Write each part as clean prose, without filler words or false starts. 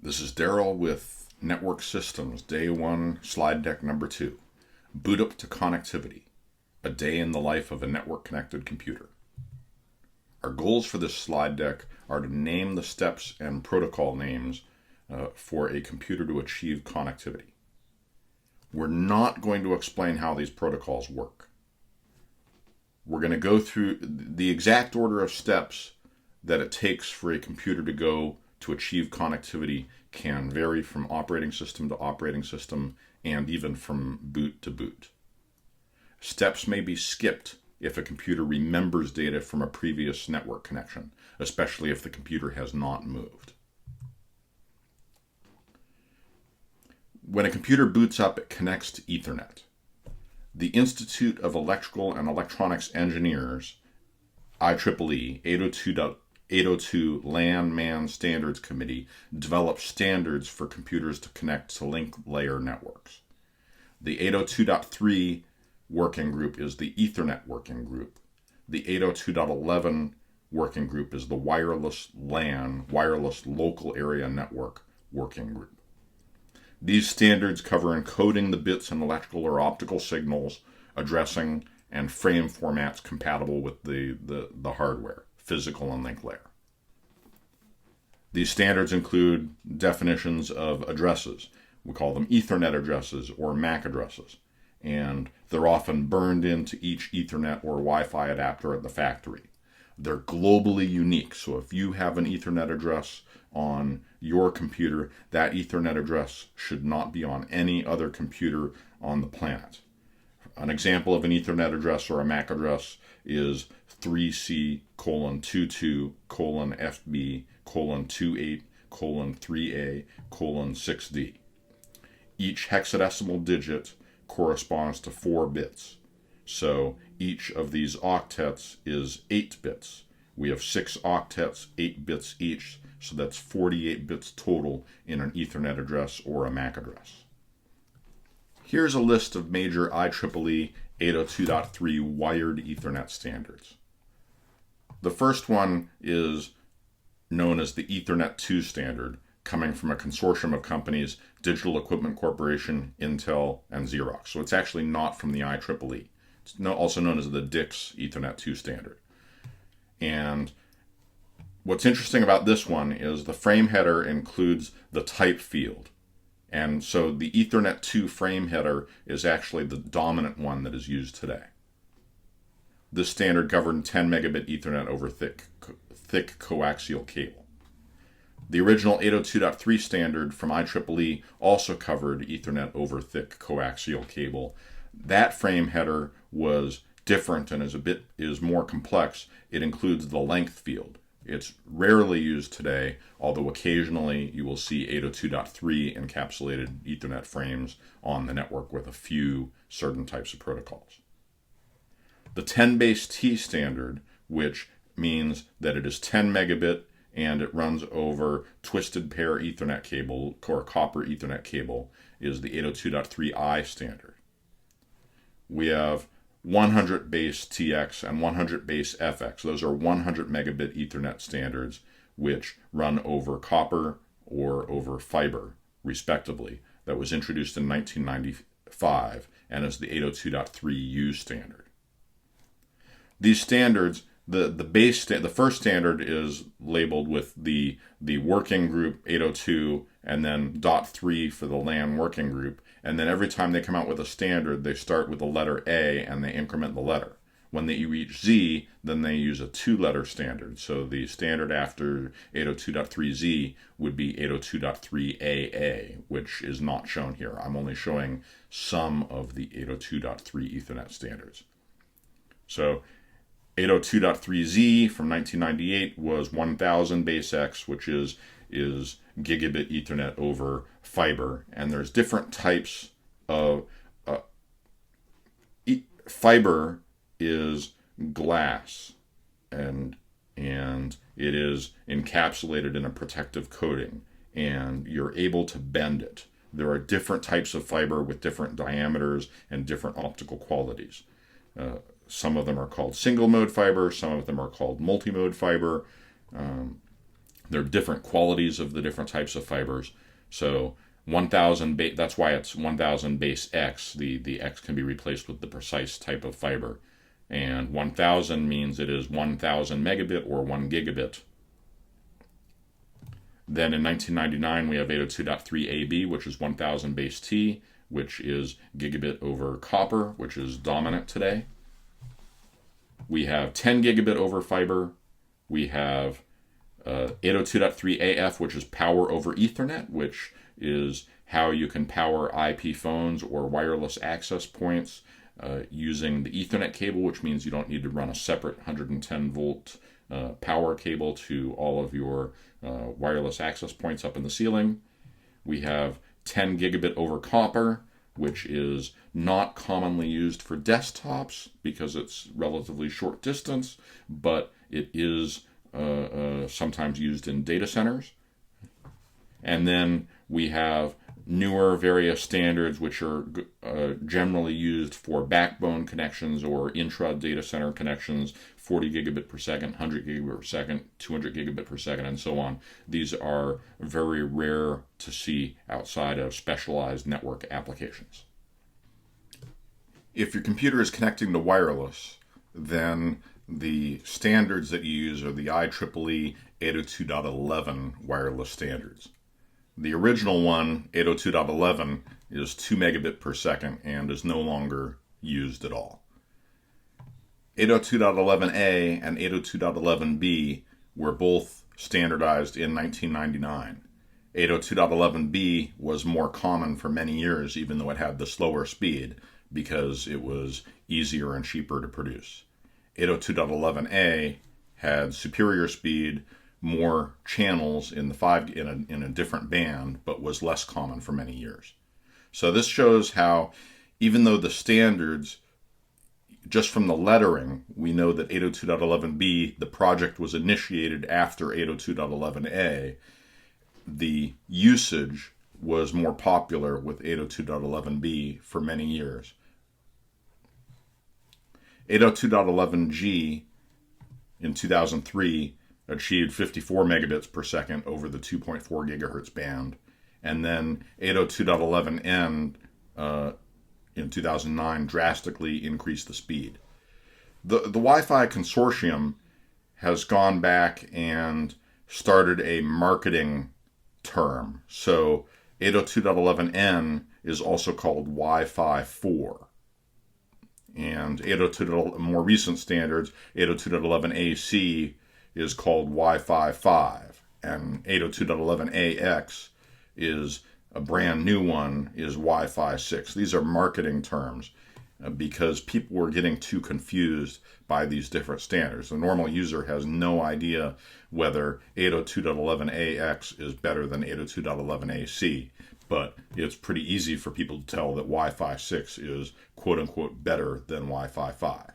This is Daryl with Network Systems, Day 1, Slide Deck Number 2. Boot up to connectivity, a day in the life of a network-connected computer. Our goals for this slide deck are to name the steps and protocol names for a computer to achieve connectivity. We're not going to explain how these protocols work. We're going to go through the exact order of steps that it takes for a computer to go to achieve connectivity can vary from operating system to operating system and even from boot to boot. Steps may be skipped if a computer remembers data from a previous network connection, especially if the computer has not moved. When a computer boots up, it connects to Ethernet. The Institute of Electrical and Electronics Engineers, IEEE 802 LAN MAN Standards Committee, develops standards for computers to connect to link layer networks. The 802.3 working group is the Ethernet working group. The 802.11 working group is the wireless LAN, wireless local area network working group. These standards cover encoding the bits in electrical or optical signals, addressing and frame formats compatible with the hardware, physical and link layer. These standards include definitions of addresses. We call them Ethernet addresses or MAC addresses, and they're often burned into each Ethernet or Wi-Fi adapter at the factory. They're globally unique, so if you have an Ethernet address on your computer, that Ethernet address should not be on any other computer on the planet. An example of an Ethernet address or a MAC address is 3C:22:FB:28:3A:6D. Each hexadecimal digit corresponds to 4 bits. So each of these octets is 8 bits. We have 6 octets, 8 bits each, so that's 48 bits total in an Ethernet address or a MAC address. Here's a list of major IEEE 802.3 wired Ethernet standards. The first one is known as the Ethernet 2 standard, coming from a consortium of companies, Digital Equipment Corporation, Intel, and Xerox. So it's actually not from the IEEE. It's also known as the DICS Ethernet 2 standard. And what's interesting about this one is the frame header includes the type field. And so the Ethernet 2 frame header is actually the dominant one that is used today. This standard governed 10 megabit Ethernet over thick coaxial cable. The original 802.3 standard from IEEE also covered Ethernet over thick coaxial cable. That frame header was different and is more complex. It includes the length field. It's rarely used today, although occasionally you will see 802.3 encapsulated Ethernet frames on the network with a few certain types of protocols. The 10 base T standard, which means that it is 10 megabit and it runs over twisted pair Ethernet cable or copper Ethernet cable, is the 802.3i standard. We have 100 base TX and 100 base FX. Those are 100 megabit Ethernet standards which run over copper or over fiber, respectively. That was introduced in 1995 and is the 802.3U standard. These standards, the first standard is labeled with the working group 802 and then .3 for the LAN working group. And then every time they come out with a standard, they start with the letter A and they increment the letter. When they reach Z, then they use a 2-letter standard. So the standard after 802.3Z would be 802.3AA, which is not shown here. I'm only showing some of the 802.3 Ethernet standards. So 802.3Z from 1998 was 1000 base X, which is gigabit Ethernet over fiber, and there's different types of fiber is glass, and it is encapsulated in a protective coating, and you're able to bend it. There are different types of fiber with different diameters and different optical qualities. Some of them are called single mode fiber, some of them are called multi-mode fiber. There are different qualities of the different types of fibers. So 1000, that's why it's 1000 base X. The X can be replaced with the precise type of fiber. And 1000 means it is 1000 megabit or 1 gigabit. Then in 1999, we have 802.3ab, which is 1000 base T, which is gigabit over copper, which is dominant today. We have 10 gigabit over fiber. We have 802.3af, which is power over Ethernet, which is how you can power IP phones or wireless access points using the Ethernet cable, which means you don't need to run a separate 110 volt power cable to all of your wireless access points up in the ceiling. We have 10 gigabit over copper, which is not commonly used for desktops because it's relatively short distance, but it is sometimes used in data centers. And then we have newer various standards which are generally used for backbone connections or intra-data center connections, 40 gigabit per second, 100 gigabit per second, 200 gigabit per second, and so on. These are very rare to see outside of specialized network applications. If your computer is connecting to wireless, then the standards that you use are the IEEE 802.11 wireless standards. The original one, 802.11, is 2 megabit per second and is no longer used at all. 802.11a and 802.11b were both standardized in 1999. 802.11b was more common for many years, even though it had the slower speed, because it was easier and cheaper to produce. 802.11a had superior speed, more channels in a different band, but was less common for many years. So this shows how, even though the standards, just from the lettering, we know that 802.11b, the project was initiated after 802.11a, the usage was more popular with 802.11b for many years. 802.11g in 2003 achieved 54 megabits per second over the 2.4 gigahertz band, and then 802.11n in 2009 drastically increased the speed. The Wi-Fi consortium has gone back and started a marketing term. So 802.11n is also called Wi-Fi 4. And 802. More recent standards, 802.11ac is called Wi-Fi 5. And 802.11ax is a brand new one, is Wi-Fi 6. These are marketing terms because people were getting too confused by these different standards. The normal user has no idea whether 802.11ax is better than 802.11ac, but it's pretty easy for people to tell that Wi-Fi 6 is quote-unquote better than Wi-Fi 5.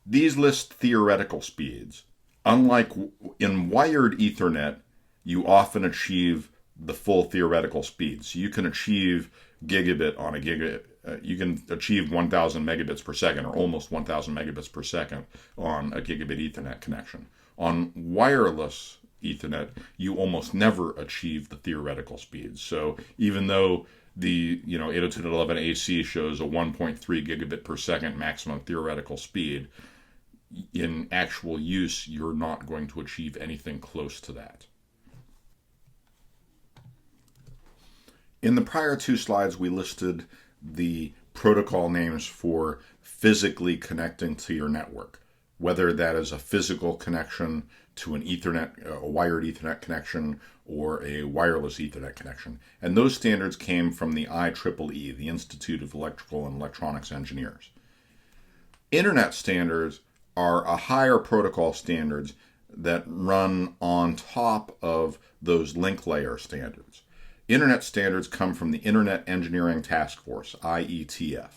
These list theoretical speeds. Unlike in wired Ethernet, you often achieve the full theoretical speed. So you can achieve gigabit on a gigabit. You can achieve 1,000 megabits per second, or almost 1,000 megabits per second on a gigabit Ethernet connection. On wireless Ethernet, you almost never achieve the theoretical speeds. So even though the 802.11ac shows a 1.3 gigabit per second maximum theoretical speed, in actual use, you're not going to achieve anything close to that. In the prior two slides, we listed the protocol names for physically connecting to your network, whether that is a physical connection to an Ethernet, a wired Ethernet connection, or a wireless Ethernet connection. And those standards came from the IEEE, the Institute of Electrical and Electronics Engineers. Internet standards are a higher protocol standards that run on top of those link layer standards. Internet standards come from the Internet Engineering Task Force, IETF,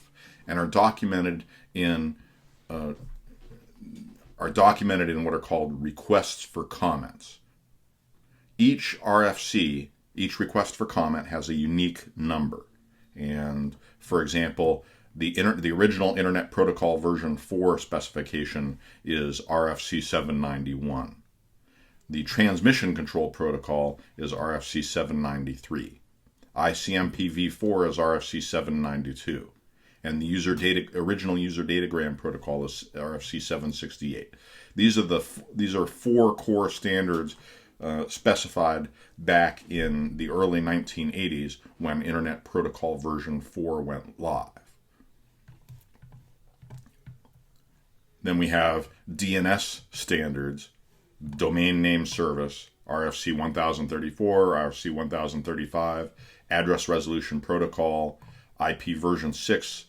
and are documented in what are called requests for comments. Each RFC, each request for comment, has a unique number. And for example, the original Internet Protocol version 4 specification is RFC 791. The transmission control protocol is RFC 793. ICMPv4 is RFC 792. And the original user datagram protocol is RFC 768. These are four core standards specified back in the early 1980s when Internet Protocol version 4 went live. Then we have DNS standards, domain name service, RFC 1034, RFC 1035, address resolution protocol, IP version 6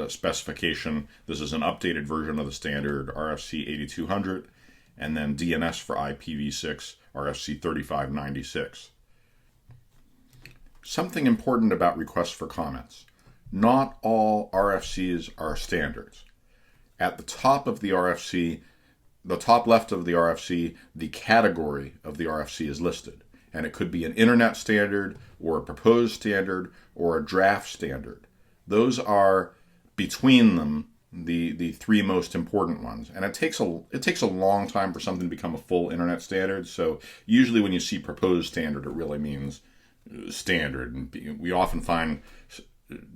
specification. This is an updated version of the standard, RFC 8200, and then DNS for IPv6, RFC 3596. Something important about requests for comments. Not all RFCs are standards. At the top of the RFC, the top left of the RFC, the category of the RFC is listed. And it could be an internet standard or a proposed standard or a draft standard. Those are, between them, the three most important ones. And it takes a long time for something to become a full internet standard. So usually when you see proposed standard, it really means standard. And we often find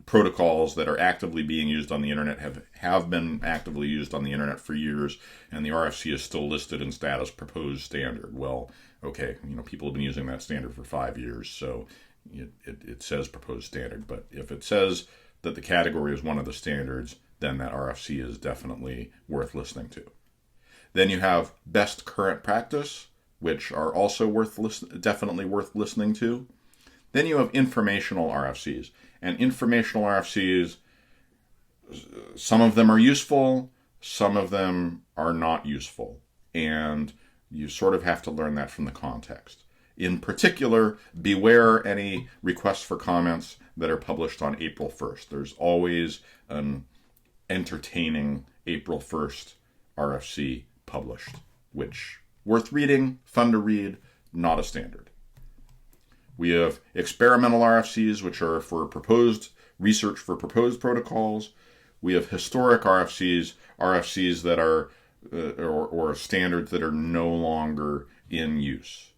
protocols that are actively being used on the internet have been actively used on the internet for years, and the RFC is still listed in status proposed standard. Well, okay, people have been using that standard for 5 years, so it says proposed standard. But if it says that the category is one of the standards, then that RFC is definitely worth listening to. Then you have best current practice, which are also definitely worth listening to. Then you have informational RFCs. And informational RFCs, some of them are useful, some of them are not useful. And you sort of have to learn that from the context. In particular, beware any requests for comments that are published on April 1st. There's always an entertaining April 1st RFC published, which worth reading, fun to read, not a standard. We have experimental RFCs, which are for proposed research for proposed protocols. We have historic RFCs, RFCs that are or standards that are no longer in use.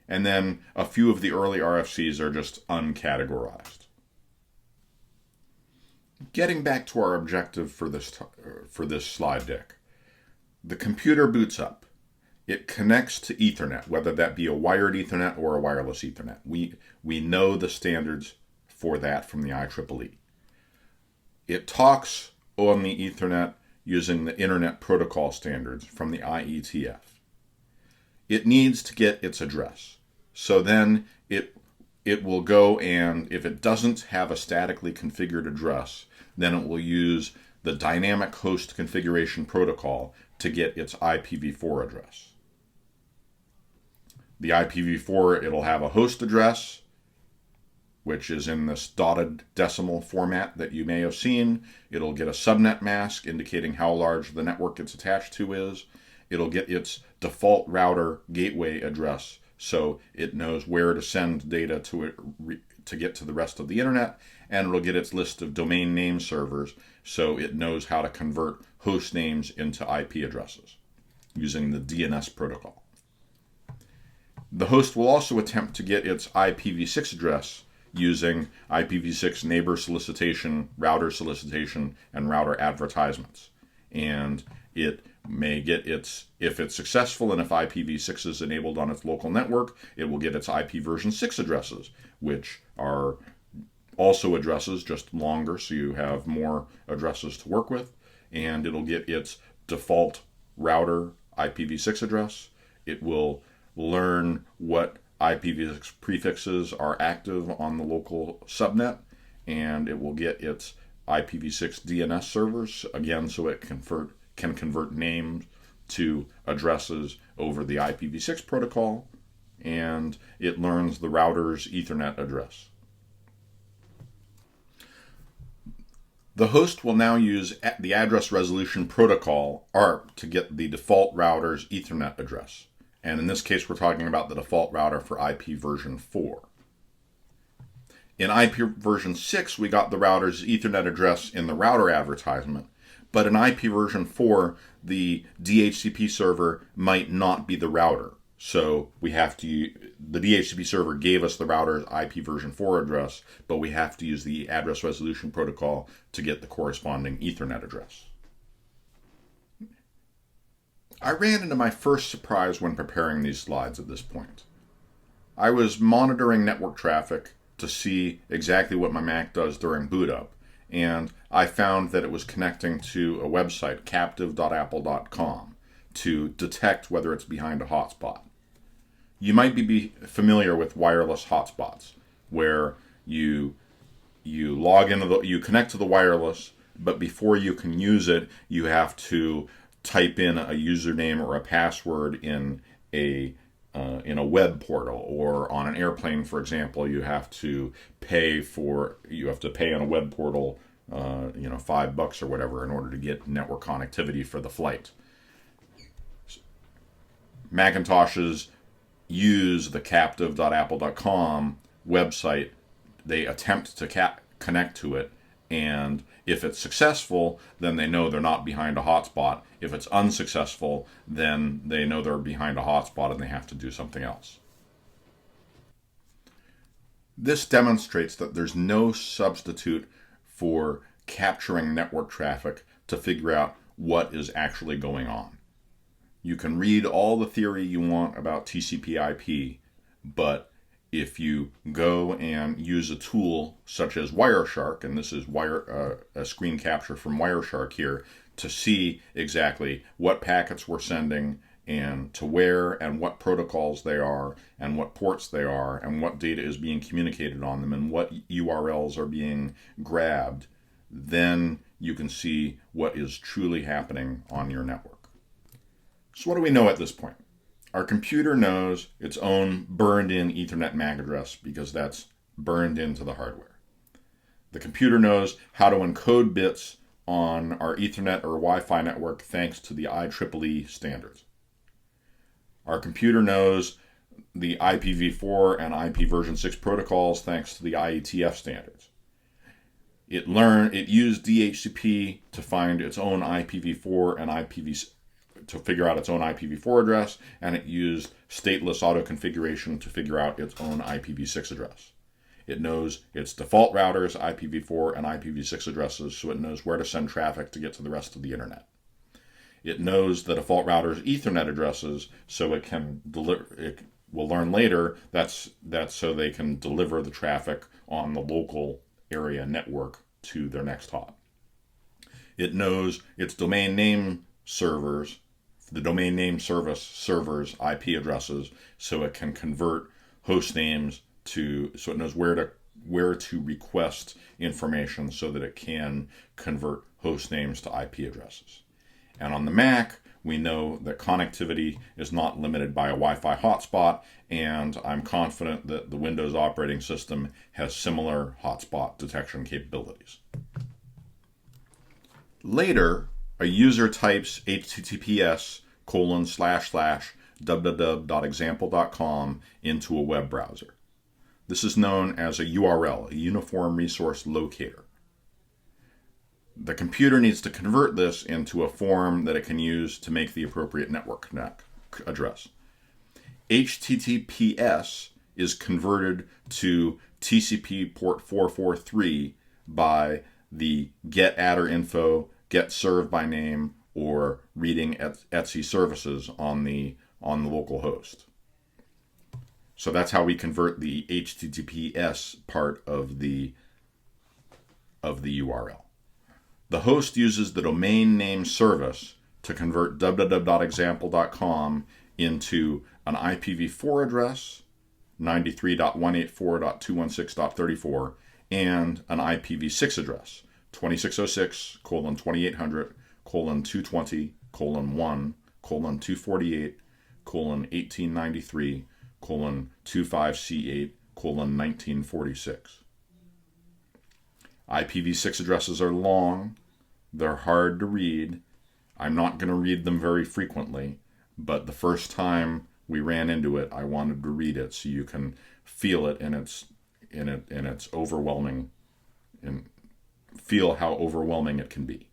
And then a few of the early RFCs are just uncategorized. Getting back to our objective for this slide deck, the computer boots up. It connects to Ethernet, whether that be a wired Ethernet or a wireless Ethernet. We know the standards for that from the IEEE. It talks on the Ethernet using the Internet Protocol standards from the IETF. It needs to get its address. So then it will go, and if it doesn't have a statically configured address, then it will use the dynamic host configuration protocol to get its IPv4 address. The IPv4, it'll have a host address, which is in this dotted decimal format that you may have seen. It'll get a subnet mask indicating how large the network it's attached to is. It'll get its default router gateway address, so it knows where to send data to it to get to the rest of the internet, and it'll get its list of domain name servers, so it knows how to convert host names into IP addresses using the DNS protocol. The host will also attempt to get its IPv6 address using IPv6 neighbor solicitation, router solicitation, and router advertisements. And it may get its, if it's successful and if IPv6 is enabled on its local network, it will get its IP version 6 addresses, which are also addresses, just longer, so you have more addresses to work with. And it'll get its default router IPv6 address. It will learn what IPv6 prefixes are active on the local subnet, and it will get its IPv6 DNS servers, again, so it can convert names to addresses over the IPv6 protocol, and it learns the router's Ethernet address. The host will now use the address resolution protocol, ARP, to get the default router's Ethernet address. And in this case, we're talking about the default router for IP version 4. In IP version 6, we got the router's Ethernet address in the router advertisement. But in IP version 4, the DHCP server might not be the router. So we have to, the DHCP server gave us the router's IP version 4 address, but we have to use the address resolution protocol to get the corresponding Ethernet address. I ran into my first surprise when preparing these slides at this point. I was monitoring network traffic to see exactly what my Mac does during boot up, and I found that it was connecting to a website, captive.apple.com, to detect whether it's behind a hotspot. You might be familiar with wireless hotspots, where you log into you connect to the wireless, but before you can use it, you have to type in a username or a password in a web portal, or on an airplane, for example, you have to pay on a web portal, $5 or whatever, in order to get network connectivity for the flight. Macintoshes use the captive.apple.com website. They attempt to connect to it, and if it's successful, then they know they're not behind a hotspot. If it's unsuccessful, then they know they're behind a hotspot and they have to do something else. This demonstrates that there's no substitute for capturing network traffic to figure out what is actually going on. You can read all the theory you want about TCP/IP, but if you go and use a tool such as Wireshark, and this is a screen capture from Wireshark here, to see exactly what packets we're sending and to where and what protocols they are and what ports they are and what data is being communicated on them and what URLs are being grabbed, then you can see what is truly happening on your network. So what do we know at this point? Our computer knows its own burned-in Ethernet MAC address because that's burned into the hardware. The computer knows how to encode bits on our Ethernet or Wi-Fi network thanks to the IEEE standards. Our computer knows the IPv4 and IP version 6 protocols thanks to the IETF standards. It used DHCP to find its own IPv4 and to figure out its own IPv4 address, and it used stateless auto configuration to figure out its own IPv6 address. It knows its default routers, IPv4 and IPv6 addresses, so it knows where to send traffic to get to the rest of the internet. It knows the default router's Ethernet addresses, so it can deliver. We'll learn later that's so they can deliver the traffic on the local area network to their next hop. It knows its domain name servers, the domain name service servers' IP addresses, so it can convert host names so it knows where to request information so that it can convert host names to IP addresses. And on the Mac, we know that connectivity is not limited by a Wi-Fi hotspot, and I'm confident that the Windows operating system has similar hotspot detection capabilities. Later, a user types https://www.example.com into a web browser. This is known as a URL, a Uniform Resource Locator. The computer needs to convert this into a form that it can use to make the appropriate network address. HTTPS is converted to TCP port 443 by the get_attr_info, get_served_by_name, or reading etc services on the local host. So that's how we convert the HTTPS part of the URL. The host uses the domain name service to convert www.example.com into an IPv4 address, 93.184.216.34, and an IPv6 address, 2606:20.1:220:1:1893:25C8:1946. IPv6 addresses are long, they're hard to read. I'm not going to read them very frequently, but the first time we ran into it, I wanted to read it so you can feel it in its overwhelming, and feel how overwhelming it can be.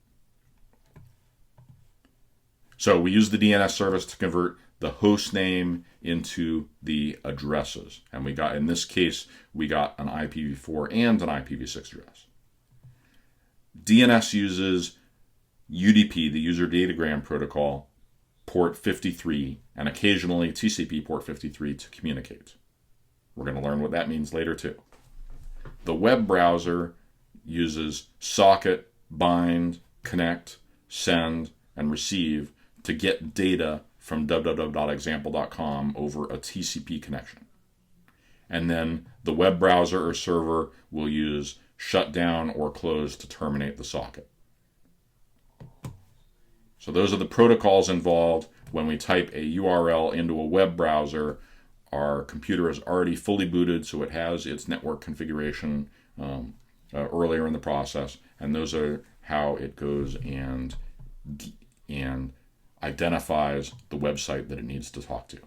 So we use the DNS service to convert the host name into the addresses. And we got, in this case, we got an IPv4 and an IPv6 address. DNS uses UDP, the User Datagram Protocol, port 53, and occasionally TCP port 53 to communicate. We're going to learn what that means later too. The web browser uses socket, bind, connect, send, and receive to get data from www.example.com over a TCP connection. And then the web browser or server will use shut down or close to terminate the socket. So those are the protocols involved when we type a URL into a web browser. Our computer is already fully booted, so it has its network configuration earlier in the process, and those are how it goes and identifies the website that it needs to talk to.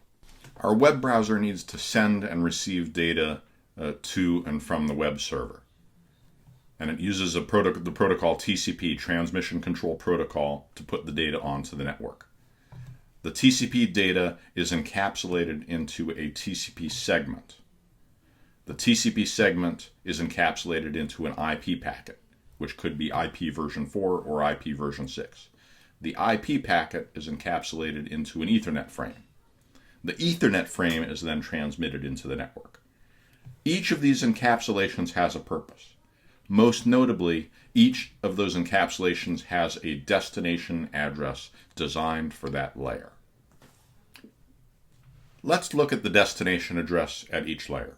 Our web browser needs to send and receive data to and from the web server. And it uses the protocol TCP, Transmission Control Protocol, to put the data onto the network. The TCP data is encapsulated into a TCP segment. The TCP segment is encapsulated into an IP packet, which could be IP version 4 or IP version 6. The IP packet is encapsulated into an Ethernet frame. The Ethernet frame is then transmitted into the network. Each of these encapsulations has a purpose. Most notably, each of those encapsulations has a destination address designed for that layer. Let's look at the destination address at each layer.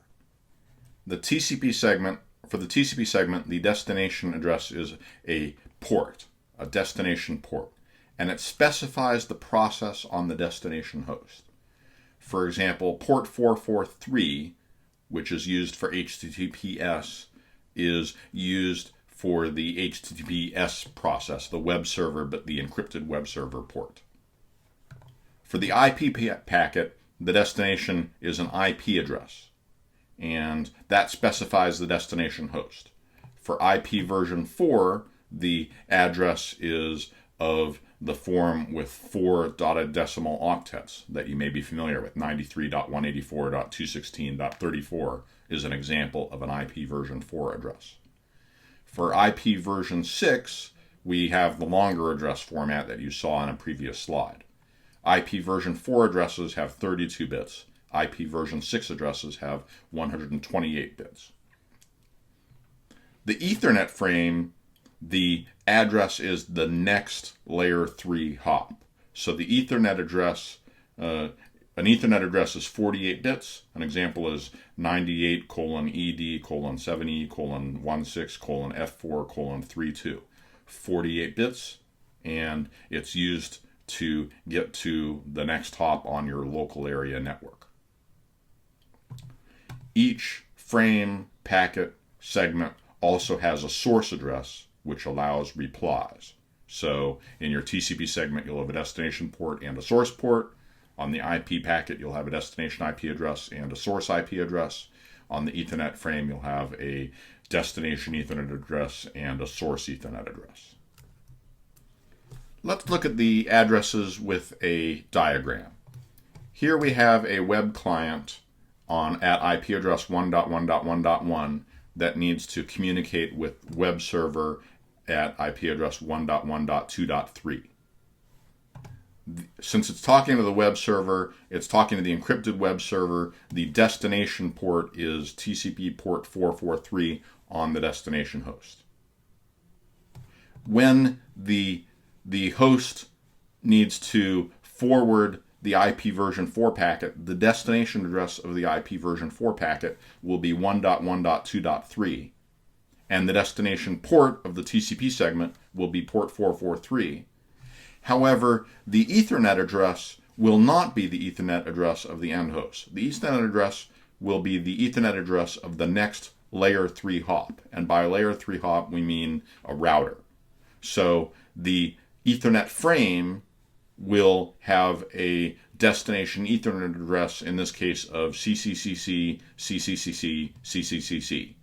For the TCP segment, the destination address is a port, a destination port, and it specifies the process on the destination host. For example, port 443, which is used for HTTPS, is used for the HTTPS process, the web server, but the encrypted web server port. For the IP packet, the destination is an IP address, and that specifies the destination host. For IP version 4, the address is of the form with 4 dotted decimal octets that you may be familiar with. 93.184.216.34 is an example of an IP version 4 address. For IP version 6, we have the longer address format that you saw in a previous slide. IP version 4 addresses have 32 bits. IP version 6 addresses have 128 bits. The Ethernet frame, the address is the next layer 3 hop. So the Ethernet address, an Ethernet address is 48 bits. An example is 98:ED:7E:7E:16:F4:32. 48 bits, and it's used to get to the next hop on your local area network. Each frame, packet, segment also has a source address, which allows replies. So in your TCP segment, you'll have a destination port and a source port. On the IP packet, you'll have a destination IP address and a source IP address. On the Ethernet frame, you'll have a destination Ethernet address and a source Ethernet address. Let's look at the addresses with a diagram. Here we have a web client at IP address 1.1.1.1 that needs to communicate with web server at IP address 1.1.2.3. Since it's talking to the web server, it's talking to the encrypted web server. The destination port is TCP port 443 on the destination host. When the host needs to forward the IP version 4 packet, the destination address of the IP version 4 packet will be 1.1.2.3, and the destination port of the TCP segment will be port 443. However, the Ethernet address will not be the Ethernet address of the end host. The Ethernet address will be the Ethernet address of the next layer 3 hop, and by layer 3 hop we mean a router. So the Ethernet frame will have a destination Ethernet address, in this case of CCCC, CCCC, CCCC.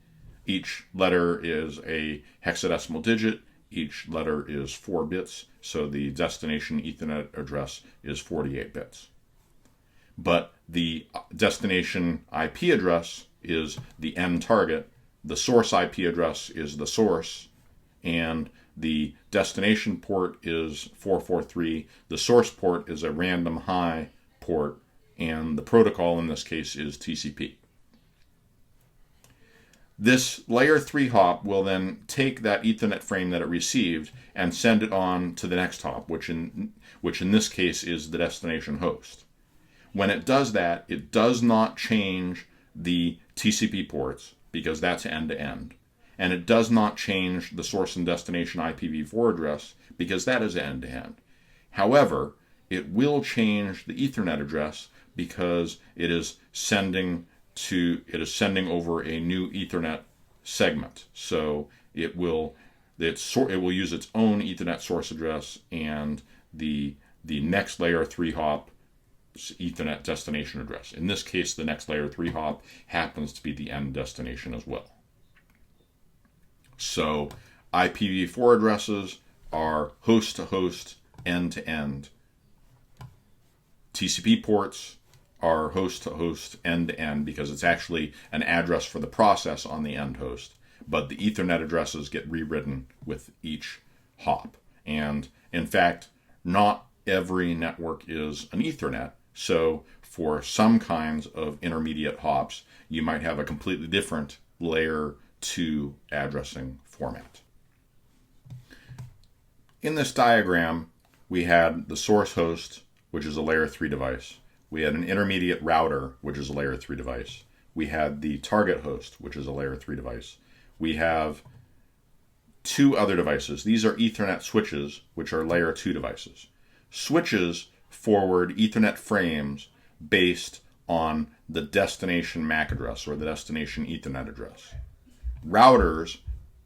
Each letter is a hexadecimal digit. Each letter is 4 bits, so the destination Ethernet address is 48 bits. but the destination IP address is the end target, the source IP address is the source, and the destination port is 443, the source port is a random high port, and the protocol in this case is TCP. This layer 3 hop will then take that Ethernet frame that it received and send it on to the next hop, which in this case is the destination host. When it does that, it does not change the TCP ports because that's end-to-end. And it does not change the source and destination IPv4 address because that is end-to-end. However, it will change the Ethernet address because it is sending over a new Ethernet segment. So it will use its own Ethernet source address and the next layer 3 hop Ethernet destination address. In this case, the next layer 3 hop happens to be the end destination as well. So IPv4 addresses are host to host, end to end. TCP ports are host to host, end to end, because it's actually an address for the process on the end host. But the Ethernet addresses get rewritten with each hop. And in fact, not every network is an Ethernet. So for some kinds of intermediate hops, you might have a completely different layer 2 addressing format. In this diagram, we had the source host, which is a layer 3 device. We had an intermediate router, which is a layer 3 device. We had the target host, which is a layer 3 device. We have 2 other devices. These are Ethernet switches, which are layer 2 devices. Switches forward Ethernet frames based on the destination MAC address or the destination Ethernet address. Routers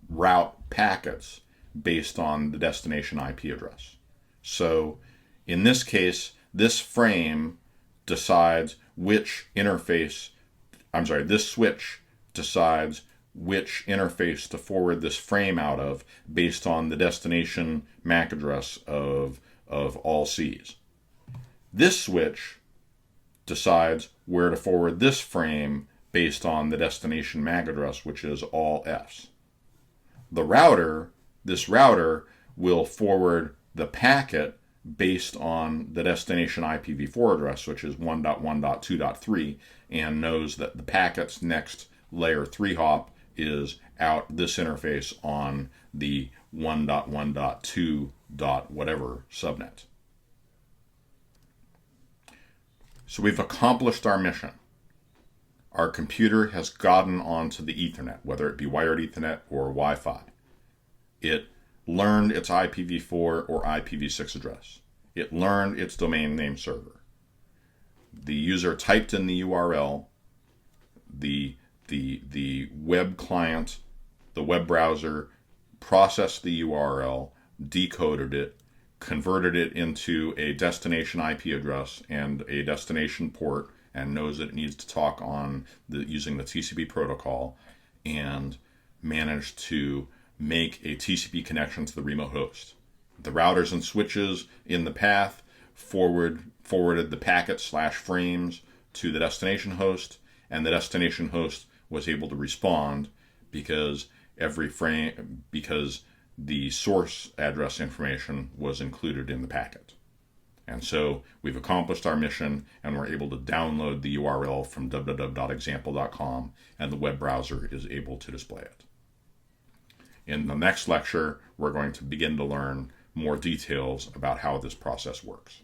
route packets based on the destination IP address. So in this case, this frame decides which interface, this switch decides which interface to forward this frame out of based on the destination MAC address of all C's. This switch decides where to forward this frame based on the destination MAC address, which is all F's. This router will forward the packet based on the destination IPv4 address, which is 1.1.2.3, and knows that the packet's next layer 3 hop is out this interface on the 1.1.2. whatever subnet. So we've accomplished our mission. Our computer has gotten onto the Ethernet, whether it be wired Ethernet or Wi-Fi. It learned its IPv4 or IPv6 address. It learned its domain name server. The user typed in the URL. The web client, the web browser, processed the URL, decoded it, converted it into a destination IP address and a destination port, and knows that it needs to talk on using the TCP protocol, and managed to make a TCP connection to the remote host. The routers and switches in the path forwarded the packet/frames to the destination host, and the destination host was able to respond because the source address information was included in the packet. And so we've accomplished our mission, and we're able to download the URL from www.example.com, and the web browser is able to display it. In the next lecture, we're going to begin to learn more details about how this process works.